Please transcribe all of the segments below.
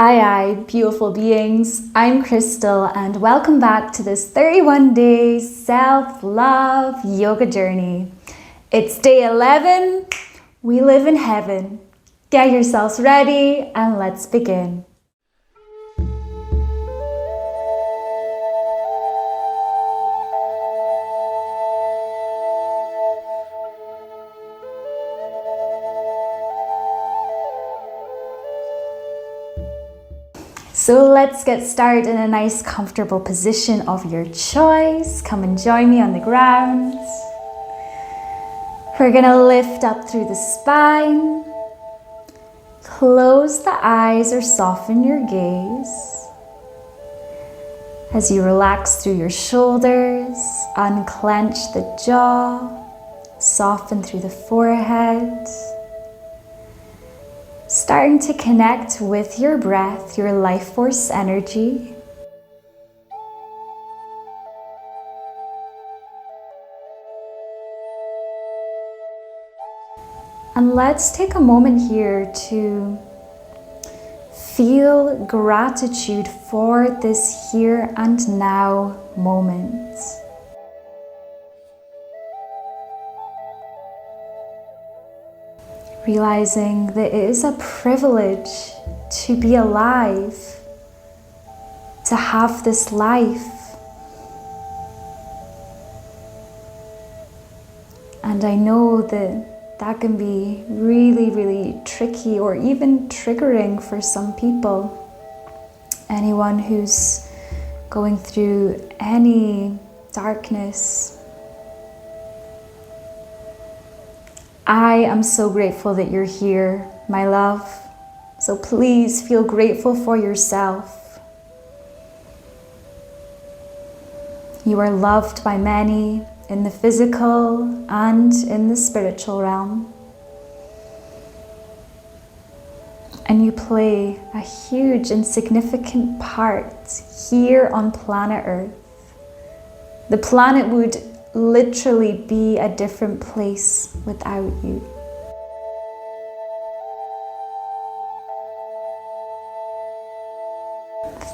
Aye, beautiful beings. I'm Crystal and welcome back to this 31-day self-love yoga journey. It's day 11. We live in heaven. Get yourselves ready and let's begin. So let's get started in a nice comfortable position of your choice. Come and join me on the ground. We're gonna lift up through the spine. Close the eyes or soften your gaze. As you relax through your shoulders, unclench the jaw, soften through the forehead. Starting to connect with your breath, your life force energy. And let's take a moment here to feel gratitude for this here and now moment. Realizing that it is a privilege to be alive, to have this life. And I know that can be really tricky or even triggering for some people. Anyone who's going through any darkness. I am so grateful that you're here, my love. So please feel grateful for yourself. You are loved by many in the physical and in the spiritual realm. And you play a huge and significant part here on planet Earth. The planet would literally be a different place without you.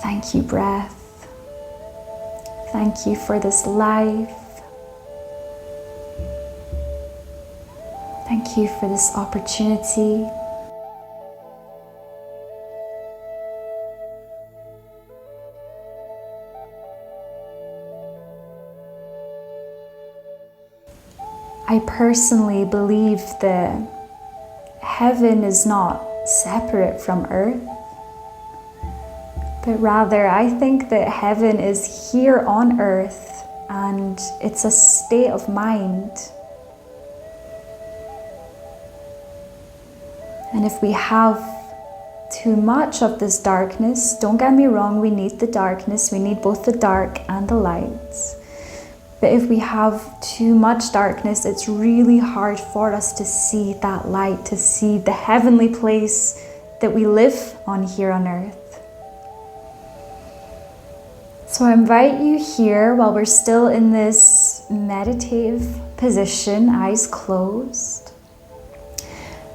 Thank you, breath. Thank you for this life. Thank you for this opportunity. I personally believe that heaven is not separate from earth, but rather I think that heaven is here on earth and it's a state of mind. And if we have too much of this darkness, don't get me wrong, we need the darkness, we need both the dark and the light. But if we have too much darkness, it's really hard for us to see that light, to see the heavenly place that we live on here on earth. So I invite you here while we're still in this meditative position, eyes closed.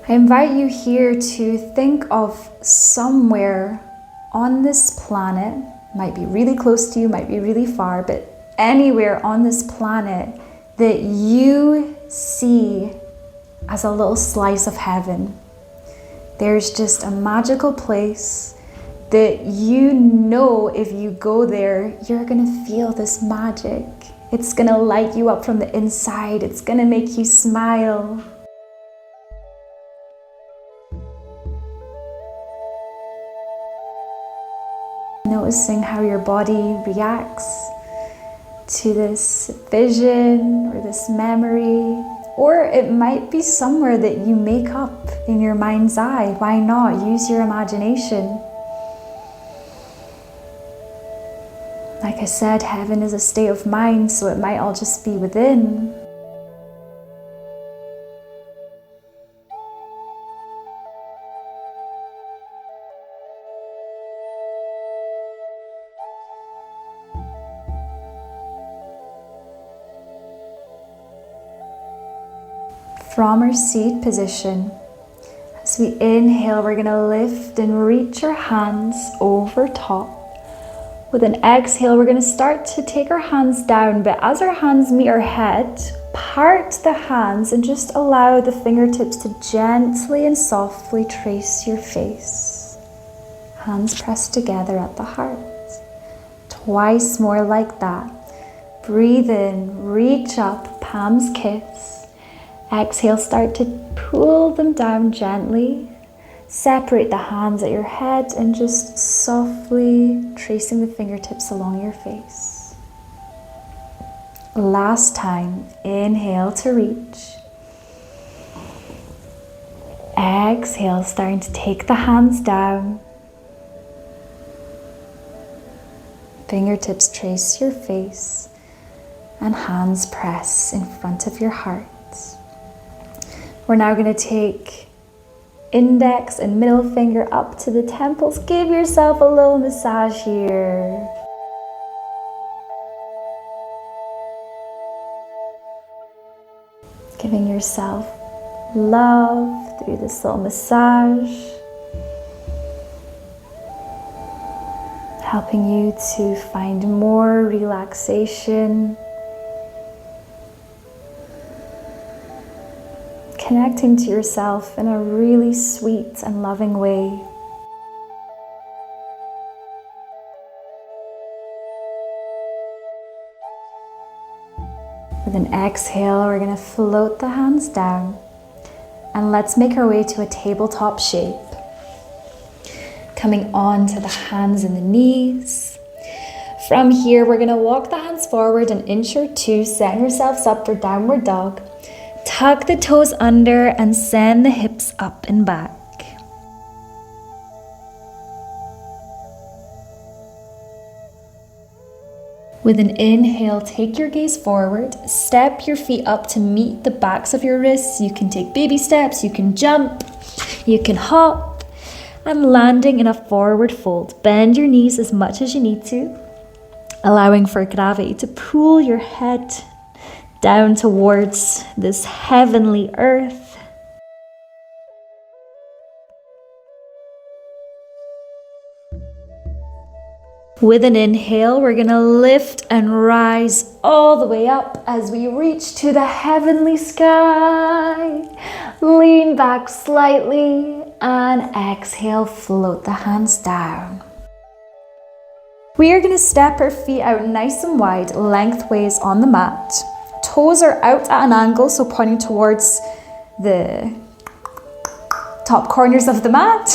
I invite you here to think of somewhere on this planet, might be really close to you, might be really far, but anywhere on this planet that you see as a little slice of heaven. There's just a magical place that you know if you go there, you're gonna feel this magic. It's gonna light you up from the inside. It's gonna make you smile. Noticing how your body reacts to this vision or this memory, or it might be somewhere that you make up in your mind's eye. Why not? Use your imagination. Like I said, heaven is a state of mind, so it might all just be within. From our seat position, As we inhale, we're gonna lift and reach our hands over top. With an exhale, we're gonna start to take our hands down, but as our hands meet our head, part the hands and just allow the fingertips to gently and softly trace your face. Hands pressed together at the heart. Twice more like that. Breathe in, reach up, palms kiss. Exhale, start to pull them down gently. Separate the hands at your head and just softly tracing the fingertips along your face. Last time, inhale to reach. Exhale, starting to take the hands down. Fingertips trace your face and hands press in front of your heart. We're now going to take index and middle finger up to the temples. Give yourself a little massage here. Giving yourself love through this little massage. Helping you to find more relaxation. Connecting to yourself in a really sweet and loving way. With an exhale, we're going to float the hands down and let's make our way to a tabletop shape. Coming on to the hands and the knees. From here, we're going to walk the hands forward an inch or two, setting yourselves up for downward dog. Tuck the toes under and send the hips up and back. With an inhale, take your gaze forward. Step your feet up to meet the backs of your wrists. You can take baby steps, you can jump, you can hop. And landing in a forward fold. Bend your knees as much as you need to, allowing for gravity to pull your head down towards this heavenly earth. With an inhale, we're gonna lift and rise all the way up as we reach to the heavenly sky. Lean back slightly and exhale, float the hands down. We are gonna step our feet out nice and wide, lengthways on the mat. Toes are out at an angle, so pointing towards the top corners of the mat.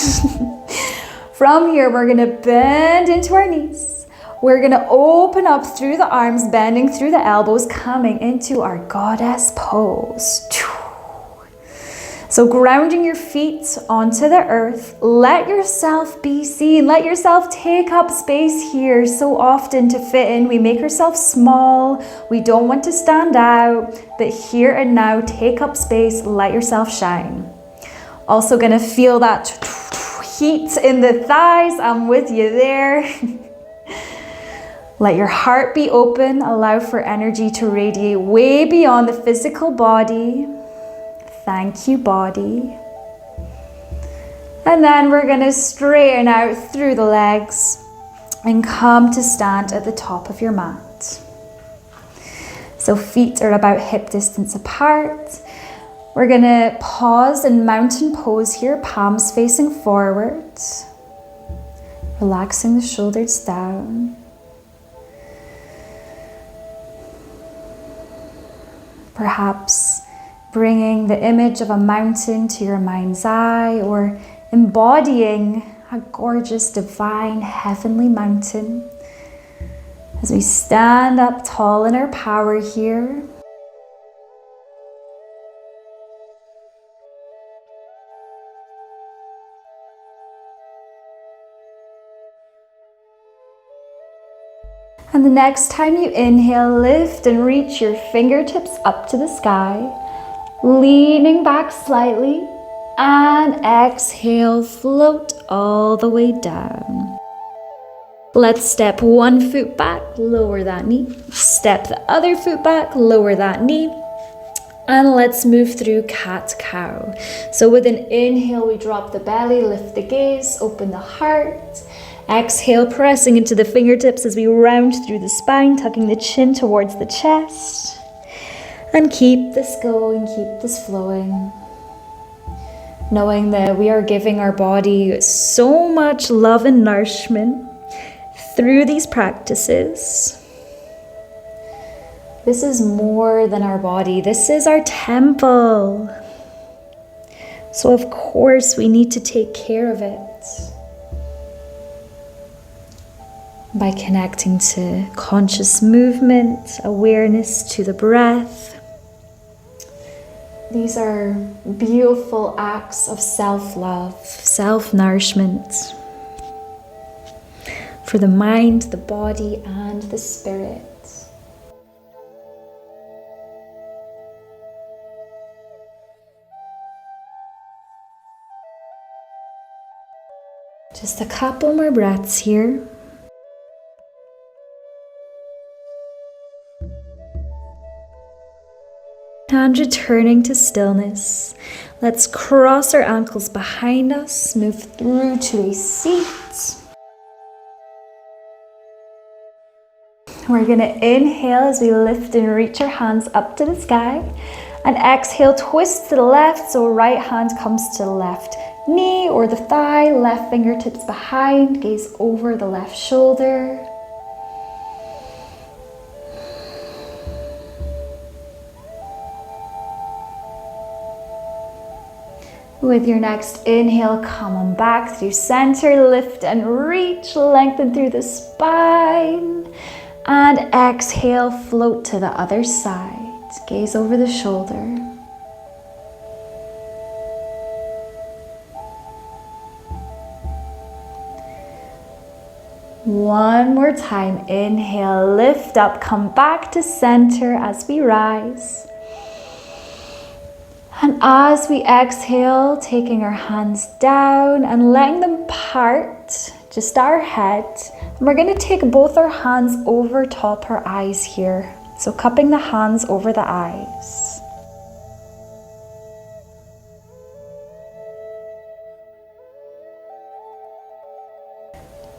From here, we're gonna bend into our knees. We're gonna open up through the arms, bending through the elbows, coming into our goddess pose. So grounding your feet onto the earth, let yourself be seen. Let yourself take up space here. So often to fit in, we make ourselves small. We don't want to stand out, but here and now, take up space, let yourself shine. Also gonna feel that heat in the thighs. I'm with you there. Let your heart be open. Allow for energy to radiate way beyond the physical body. Thank you, body. And then we're gonna straighten out through the legs and come to stand at the top of your mat. So feet are about hip distance apart. We're gonna pause in mountain pose here, palms facing forward. Relaxing the shoulders down. Perhaps bringing the image of a mountain to your mind's eye, or embodying a gorgeous, divine, heavenly mountain. As we stand up tall in our power here. And the next time you inhale, lift and reach your fingertips up to the sky, leaning back slightly, and exhale, float all the way down. Let's step one foot back, lower that knee. Step the other foot back, lower that knee. And let's move through cat-cow. So with an inhale, we drop the belly, lift the gaze, open the heart. Exhale, pressing into the fingertips as we round through the spine, tucking the chin towards the chest. And keep this going, keep this flowing. Knowing that we are giving our body so much love and nourishment through these practices. This is more than our body. This is our temple. So of course we need to take care of it by connecting to conscious movement, awareness to the breath. These are beautiful acts of self-love, self-nourishment for the mind, the body, and the spirit. Just a couple more breaths here. And returning to stillness, let's cross our ankles behind us, move through to a seat. We're going to inhale as we lift and reach our hands up to the sky. And exhale, twist to the left, so right hand comes to the left knee or the thigh, left fingertips behind, gaze over the left shoulder. With your next inhale, come on back through center, lift and reach, lengthen through the spine. And exhale, float to the other side, gaze over the shoulder. One more time, inhale, lift up, come back to center as we rise. And as we exhale, taking our hands down and letting them part, just our head. And we're going to take both our hands over top our eyes here. So cupping the hands over the eyes.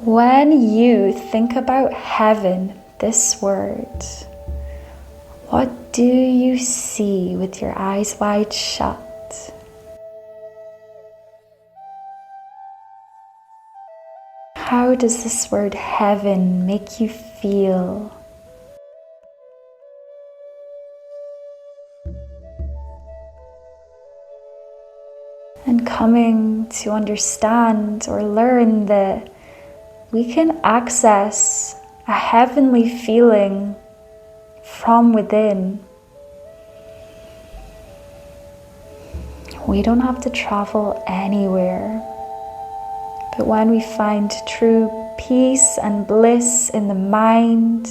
When you think about heaven, this word, what do you see with your eyes wide shut? How does this word heaven make you feel? And coming to understand or learn that we can access a heavenly feeling from within. We don't have to travel anywhere. But when we find true peace and bliss in the mind,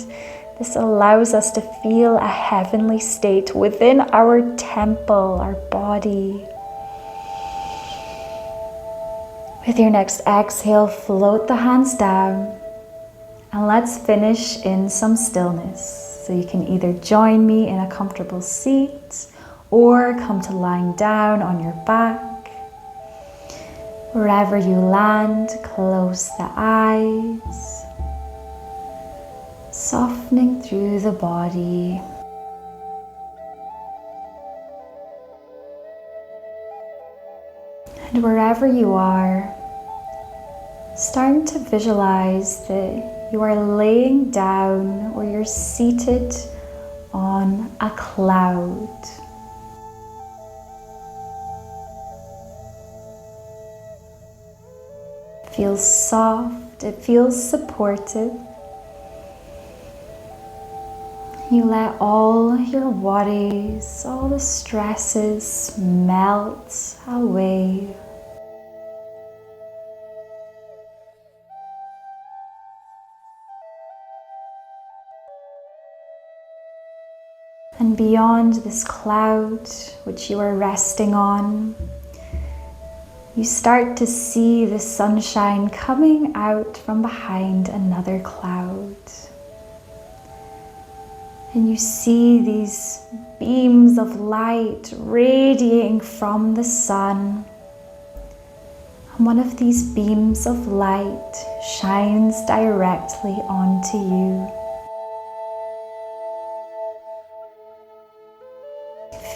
this allows us to feel a heavenly state within our temple, our body. With your next exhale, float the hands down, and let's finish in some stillness. So you can either join me in a comfortable seat or come to lying down on your back. Wherever you land, close the eyes, softening through the body. And wherever you are, starting to visualize that you are laying down or you're seated on a cloud. It feels soft, it feels supportive. You let all your worries, all the stresses melt away. And beyond this cloud which you are resting on, you start to see the sunshine coming out from behind another cloud. And you see these beams of light radiating from the sun. And one of these beams of light shines directly onto you.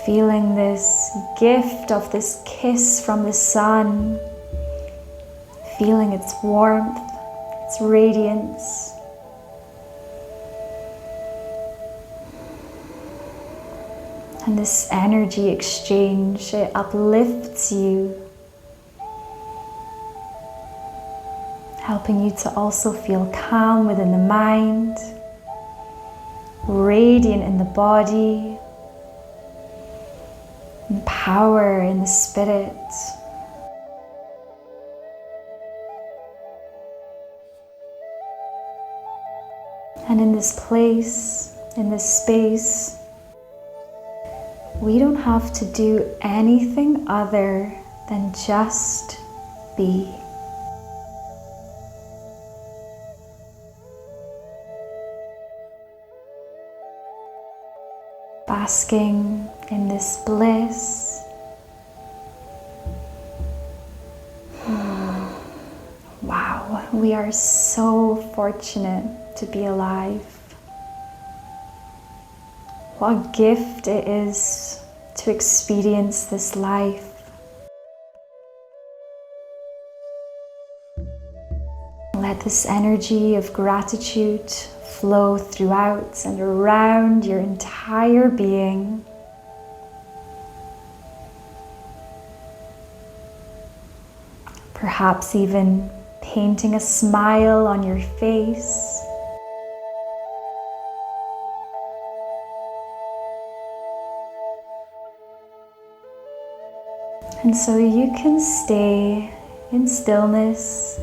Feeling this gift of this kiss from the sun, feeling its warmth, its radiance. And this energy exchange, it uplifts you, helping you to also feel calm within the mind, radiant in the body, and power in the spirit. And in this place, in this space, we don't have to do anything other than just be. Basking in this bliss. Wow, we are so fortunate to be alive. What a gift it is to experience this life. Let this energy of gratitude flow throughout and around your entire being. Perhaps even painting a smile on your face. And so you can stay in stillness,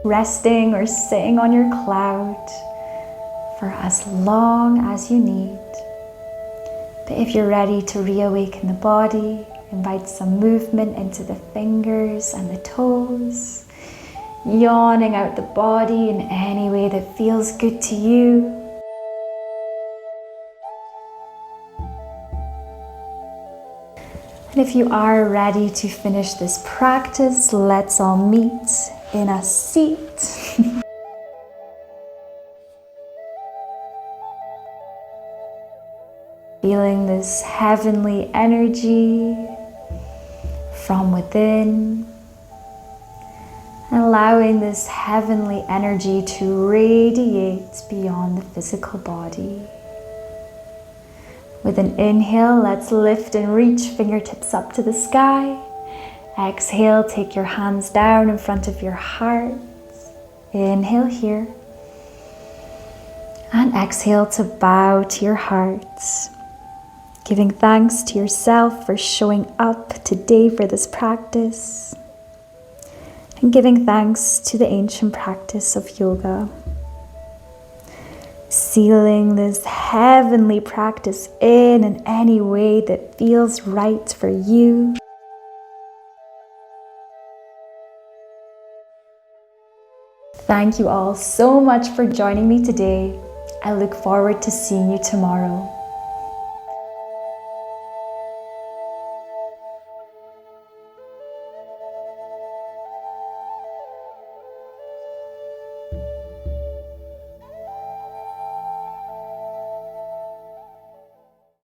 resting or sitting on your cloud for as long as you need. But if you're ready to reawaken the body, invite some movement into the fingers and the toes, yawning out the body in any way that feels good to you. And if you are ready to finish this practice, let's all meet in a seat. Feeling this heavenly energy from within, and allowing this heavenly energy to radiate beyond the physical body. With an inhale, let's lift and reach fingertips up to the sky. Exhale, take your hands down in front of your heart. Inhale here. And exhale to bow to your heart. Giving thanks to yourself for showing up today for this practice. And giving thanks to the ancient practice of yoga. Sealing this heavenly practice in any way that feels right for you. Thank you all so much for joining me today. I look forward to seeing you tomorrow.